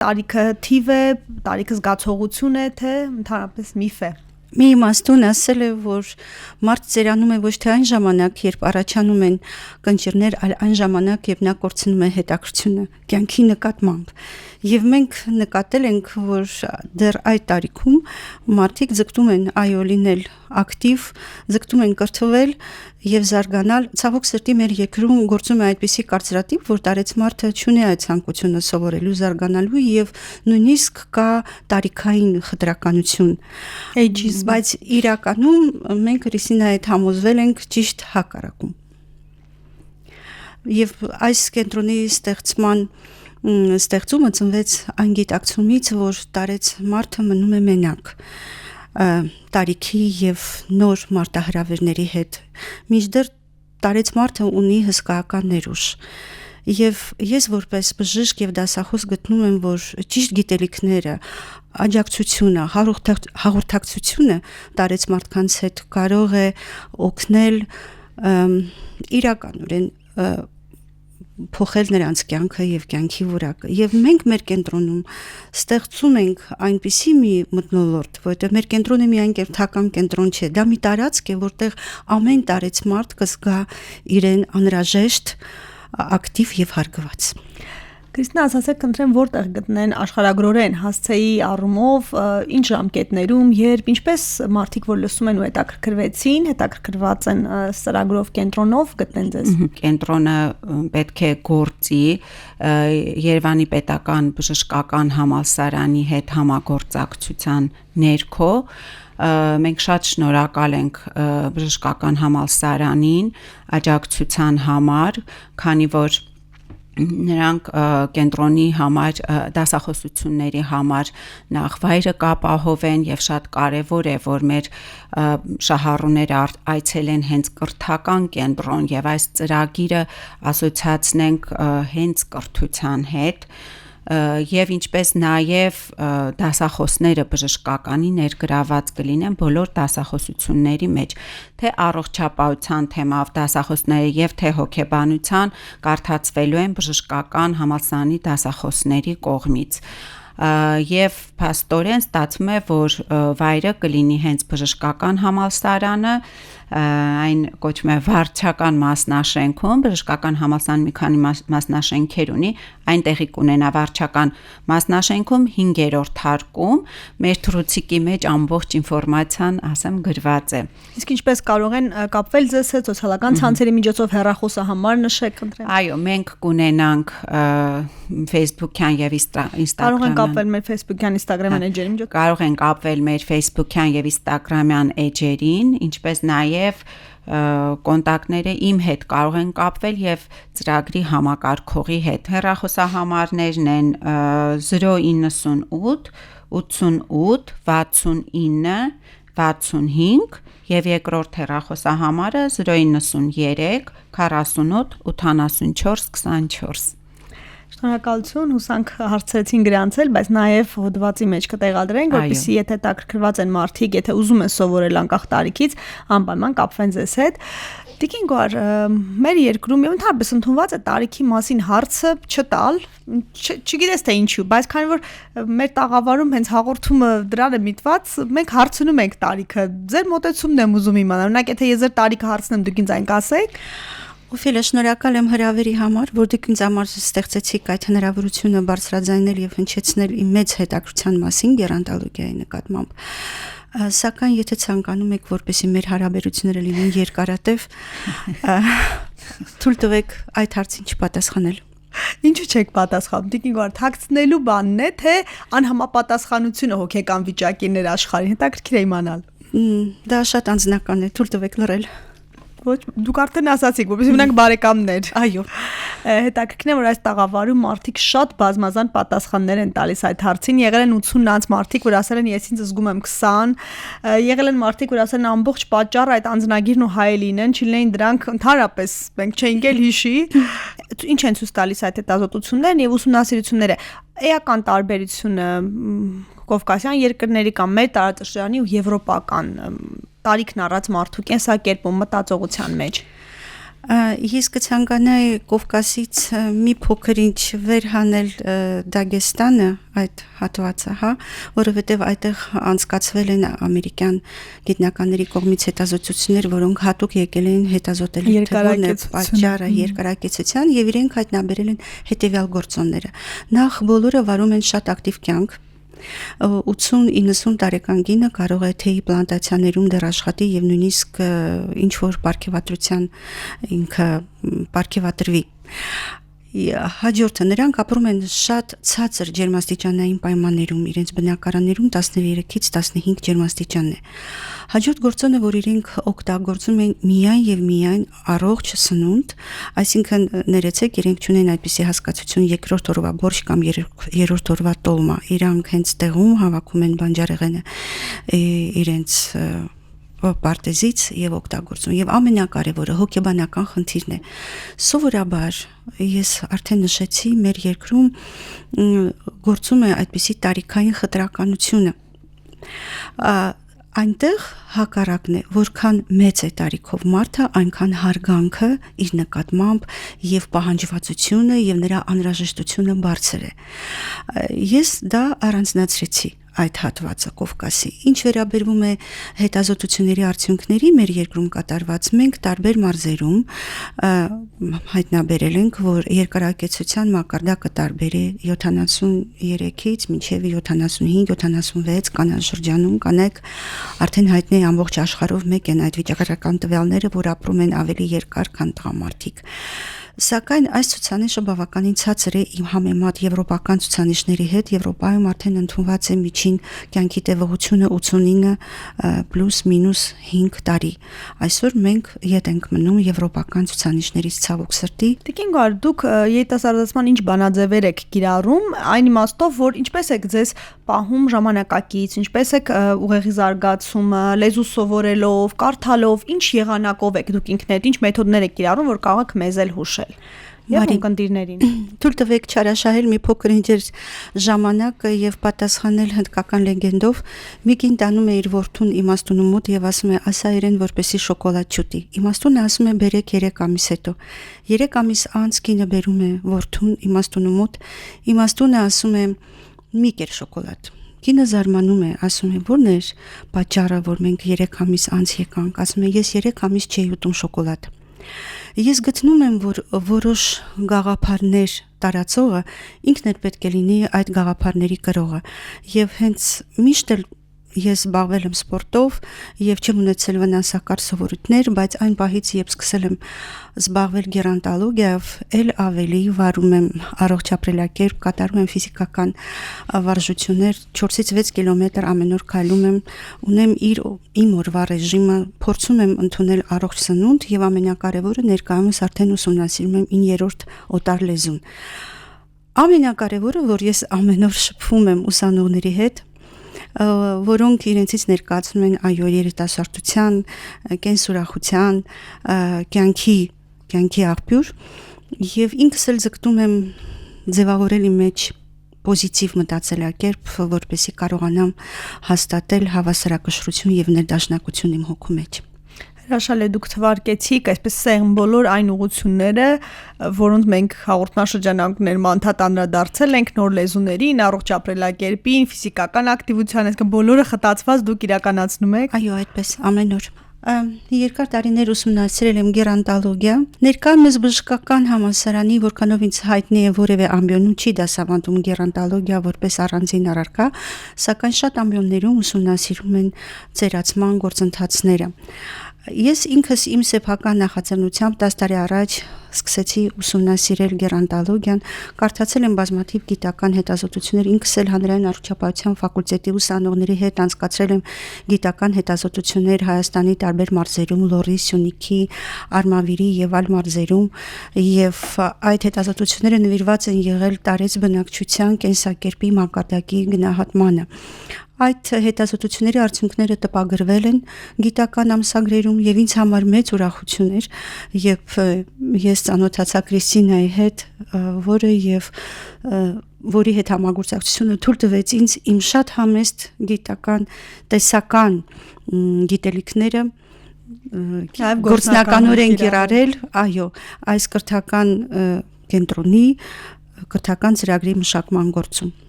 տարիքը թիվ է, տարիքը զգացողություն է, թե ընդհանրապես միֆ է։ Մի իմաստուն ասել է, որ մարդ ծերանում է ոչ թե այն ժամանակ, երբ առաջանում են կնճիռներ, այլ այն ժամանակ, երբ նա կորցնում է հետաքրքրությունը կյանքի նկատմամբ։ Եվ մենք նկատել ենք, որ դեռ այդ տարիքում մարդիկ ձգտում են այո լինել ակտիվ, ձգտում են կրթվել եւ զարգանալ։ Ցավոք սրտի մեր երկրում գործում է այդպիսի կարծրատիպ, որ տարեց մարդը չունի այդ ցանկությունը սովորելու, զարգանալու եւ նույնիսկ կա տարիքային խտրականություն։ Բայց իրականում մենք Ռիսինայի հետ համոզվել ենք ճիշտ հակառակում։ Եվ այս կենտրոնի ստեղծումը ծնվեց այն գիտակցումից, որ տարեց մարդը մնում է մենակ տարիքի եւ նոր մարտահրավերների հետ։ Մինչդեռ տարեց մարդը ունի հսկայական ներուժ։ Եվ ես որպես բժիշկ եւ դասախոս գտնում եմ, որ ճիշտ գիտելիքները, աջակցությունը, հաղորդակցությունը տարեց մարդկանց հետ կարող է օգնել իրականորեն փոխել նրանց կյանքը եւ կյանքի որակը։ Եվ մենք մեր կենտրոնում ստեղծում ենք այնպիսի մի մթնոլորտ, որտեղ մեր կենտրոնը միայն կենտրոնական կենտրոն չէ, դա մի տարածք է, որտեղ ամեն տարեց մարդ կզգա իրեն անհրաժեշտ, ակտիվ եւ հարգված։ Քրիստինա, ասացեք, ընտրեմ որտեղ գտնեն աշխարհագրորեն հասցեի առումով, ինչ ժամկետներում, երբ, ինչպես մարդիկ, որ լսում են ու հետաքրքրված են ծրագրով, կենտրոնով գտնեն ձեզ։ Կենտրոնը պետք է գործի Երևանի պետական բժշկական համալսարանի հետ համագործակցության ներքո։ Մենք շատ շնորհակալ ենք բժշկական համալսարանին աջակցության համար, քանի որ նրանք կենտրոնի համար դասախոսությունների համար նախ վայրը կապահովեն եւ շատ կարեւոր է, որ մեր շահառուները այցելեն հենց կրթական կենտրոն եւ այս ծրագիրը ասոցիացնենք հենց կրթության հետ եւ ինչպես նաեւ դասախոսները բժշկականի ներգրաված կլինեն բոլոր դասախոսությունների մեջ, թե առողջապահության թեմով դասախոսները եւ թե հոգեբանության կարդացվելու են բժշկական համալսարանի դասախոսների կողմից։ Եվ փաստորեն ստացվում է, որ վայրը կլինի հենց բժշկական համալսարանը, այն կոչվում է վարչական մասնաշենքում, բժշկական համալսարանը մի քանի մասնաշենքեր ունի, այնտեղի կունենա վարչական մասնաշենքում 5-րդ հարկում, մեր թռուցիկի մեջ ամբողջ ինֆորմացիան, ասեմ, գրված է։ Իսկ ինչպես կարող են կապվել ձեզ հետ սոցիալական ցանցերի միջոցով, հեռախոսը համար նշեք, ընտրեմ։ Այո, մենք կունենանք Facebook-յան եւ Instagram-յան։ Կարող են կապվել մեր Facebook-յան, Instagram-յան էջերի միջոցով։ Կարող են կապվել մեր Facebook-յան եւ Instagram-յան էջերին, ինչպես նաեւ կոնտակտները իմ հետ կարող են կապվել եւ ծրագրի համակարգողի հետ։ Հեռախոսահամարներն են 098 88 69 65 եւ երկրորդ հեռախոսահամարը 093 48 84 24։ Շնորհակալություն, հուսանք հարցերին գրանցել, բայց նաև հոդվածի մեջ կտեղադրենք, որպեսզի եթե հետաքրքրված են մարդիկ, եթե ուզում են սովորել անկախ տարիքից, անպայման կապվեն ձեզ հետ։ Տիկին Գոհար, մեր երկրում եւ ընդհանրապես ընդունված է տարիքի մասին հարցը չտալ, չգիտես թե ինչու, բայց քանի որ մեր տաղավարում հենց հաղորդումը դրան է միտված, մենք հարցնում ենք տարիքը։ Ձեր մոտեցումն եմ ուզում իմանալ, օրինակ եթե ես ձեր տարիքը հարցնեմ, դուք ինձ այն կասեք։ Օֆելիա, շնորհակալ եմ հրավերի համար, որ դուք ինձ համար ստեղծեցիք այդ հնարավորությունը բարձրաձայնել եւ հնչեցնել իմ մեծ հետաքրքրության մասին գերանտոլոգիայի նկատմամբ։ Սակայն եթե ցանկանում եք, որպեսզի մեր հարաբերությունները լինեն երկարատև, թույլ տվեք այդ հարցին չպատասխանել։ Ինչու չեք պատասխանում։ Տիկին Գոհար, թաքցնելու բանն է, թե անհամապատասխանությունը հոգեկան վիճակի ներաշխարհին, հետաքրքիր է իմանալ։ Դա շատ անձնական է, թույլ տվեք լռել։ Ոչ, դուք արդեն ասացիք, որպեսզի մնանք բարեկամներ։ Այո։ Հետաքրքիր է, որ այս տաղավարում մարդիկ շատ բազմազան պատասխաններ են տալիս այդ հարցին։ Եղել են 80 անց մարդիկ, որ ասել են ես ինձ զգում եմ 20, եղել են մարդիկ, որ ասել են ամբողջ պատճառը այդ անձնագիրն ու հայ լինեն, չլինեին դրանք ընդհանրապես մենք չէինք էլ հիշի։ Ինչ են ցույց տալիս այդ հետազոտություններն եւ ուսումնասիրությունները։ Էական տարբերությունը կովկասյան երկրների կամ մեր տարածաշրջանի ու եվրոպական տարիքն առած մարդու կենսակերպում, մտածողության մեջ։ Ես կցանկանայի Կովկասից մի փոքր ինչ վերհանել Դագեստանը այդ հատվածը, հա, որովհետև այդտեղ անցկացվել են ամերիկյան գիտնականների կողմից հետազոտություններ, որոնք հատուկ եկել են հետազոտել որն է պատճառը երկարակեցության եւ իրենք հայտնաբերել են հետեւյալ գործոնները։ Նախ բոլորը վարում են շատ ակտիվ կյանք 80-90 տարեկան կինը կարող է թեյի պլանտացիաներում դեռ աշխատի եւ նույնիսկ ինչ որ պարգևատրության ինքը պարգևատրվի հաջորդը նրանք ապրում են շատ ցածր ջերմաստիճանային պայմաններում իրենց բնակարաններում 13-ից 15 ջերմաստիճանն է հաջորդ գործոնը որ իրենք օգտագործում են միայն եւ միայն առողջ սնունդ այսինքն ներեցեք իրենք ունեն այդպիսի հասկացություն երկրորդ օրվա բորշ կամ երրորդ օրվա տոլմա իրանք հենց տեղում հավաքում են բանջարեղենը իրենց պարտեզից եւ օգտագործում եւ ամենակարևորը հոգեբանական խնդիրն է սովորաբար ես արդեն նշեցի մեր երկրում գործում է այդպիսի տարիքային խտրականությունը այնտեղ հակառակն է որքան մեծ է տարիքով մարդը այնքան հարգանքը իր նկատմամբ եւ պահանջվածությունը եւ նրա անհրաժեշտությունը բարձր է ես դա առանձնացրեցի այդ հատվածը Կովկասի ինչ վերաբերվում է հետազոտությունների արդյունքների մեր երկրում կատարված մենք տարբեր մարզերում հայտնաբերել ենք որ երկարակեցության մակարդակը տարբեր է 73-ից մինչև 75-76 կանանշրջանում կանեք արդեն հայտնի ամբողջ աշխարհով մեկ են այդ վիճակագրական տվյալները որ ապրում են ավելի երկար քան տղամարդիկ Սակայն այս ցուցանիշը բավականին ցածր է իմ համեմատ եվրոպական ցուցանիշների հետ Եվրոպայում արդեն ընդունված է միջին կյանքի տևողությունը 89+-5 տարի այսօր մենք ետ ենք մնում եվրոպական ցուցանիշներից ցավոք սրտի Տիկին Գար դուք երիտասարդացման ինչ բանաձևեր եք կիրառում այն իմաստով որ ինչպես եք ձեզ պահում ժամանակակից ինչպես եք ուղեղի զարգացումը լեզու սովորելով կարդալով ինչ եղանակով եք դուք ինքներդ ինչ մեթոդներ եք կիրառում որ կարող եք մեզ էլ հուշել Եվ ունկնդիրներին Թույլ տվեք չարաշահել մի փոքր ինձ ժամանակը եւ պատասխանել հնդկական լեգենդով մի կին տանում է իր որդուն իմաստունու մոտ եւ ասում է ասա իրեն որպեսի շոկոլադ չուտի իմաստունը ասում է բերեք 3 ամիս հետո 3 ամիս անց կինը բերում է որդուն իմաստունու մոտ իմաստունը ասում է մի կեր շոկոլադ Կինը զարմանում է, ասում է, որն էր պատճառը, որ մենք 3 ամիս անց եկանք, ասում է, ես 3 ամիս չէի ուտում շոկոլադ։ Ես գտնում եմ, որ որոշ գաղափարներ տարածողը ինքն էլ պետք է լինի այդ գաղափարների կրողը, եւ հենց միշտ էլ ես զբաղվել եմ սպորտով եւ չեմ ունեցել վնասակար սովորույթներ, բայց այն պահից երբ սկսել եմ զբաղվել գերանտոլոգիայով, ել ավելի վարում եմ առողջ ապրելակերպ, կատարում եմ ֆիզիկական վարժություններ, 4-ից 6 կիլոմետր ամեն օր քայլում եմ, ունեմ իմ օրվա ռեժիմը, փորձում եմ ընդունել առողջ սնունդ եւ ամենակարևորը ներկայումս արդեն ուսումնասիրում եմ 9-րդ օտար լեզուն։ Ամենակարևորը, որ ես ամեն օր շփվում եմ ուսանողների հետ որոնք իրենցից ներկայացնում են այո երիտասարդության, կենսուրախության, կյանքի աղբյուր եւ ինքս էլ ձգտում եմ ձևավորել իմ մեջ պոզիտիվ մտածելակերպ, որպեսզի կարողանամ հաստատել հավասարակշռություն եւ ներդաշնակություն իմ հոգու մեջ։ Հրաշալի դուք թվարկեցիք այսպես սեղմ բոլոր այն ուղղությունները, որոնց մենք հաղորդաշրջանակներում անդադ անդրադարձել ենք նոր լեզուներին, առողջ ապրելակերպին, ֆիզիկական ակտիվության, այսինքն բոլորը խտացված դուք իրականացնում եք։ Այո, այդպես ամեն օր։ Երկար տարիներ ուսումնասիրել եմ գերանտոլոգիա, ներկայումս բժշկական համալսարանի, որքանով ինձ հայտնի է որևէ ամբիոնում չի դասավանդում գերանտոլոգիա որպես առանձին առարկա, սակայն շատ ամբիոններում ուսումնասիրում են ծերացման գործընթացները։ Ես ինքս իմ սեփական նախաձեռնությամբ 10 տարի առաջ սկսեցի ուսումնասիրել գերանտոլոգիան, կարդացել եմ բազմաթիվ գիտական հետազոտություններ, ինքս էլ հանրային առողջապահության ֆակուլտետի ուսանողների հետ անցկացրել եմ գիտական հետազոտություններ Հայաստանի տարբեր մարզերում, Լոռի, Սյունիքի, Արմավիրի եւ այլ մարզերում, եւ այդ հետազոտությունները նվիրված են եղել տարեց բնակչության կենսակերպի մակարդակի գնահատմանը։ Այդ հետազոտությունների արդյունքները տպագրվել են գիտական ամսագրերում եւ ինձ համար մեծ ուրախություն էր, երբ ես ծանոթացա Կրիստինայի հետ, որի հետ համագործակցությունը թույլ տվեց ինձ իմ շատ համեստ գիտական տեսական գիտելիքները գործնականորեն կիրառել, այո, այս կրթական կենտրոնի կրթական ծրագրի մշակման գործում։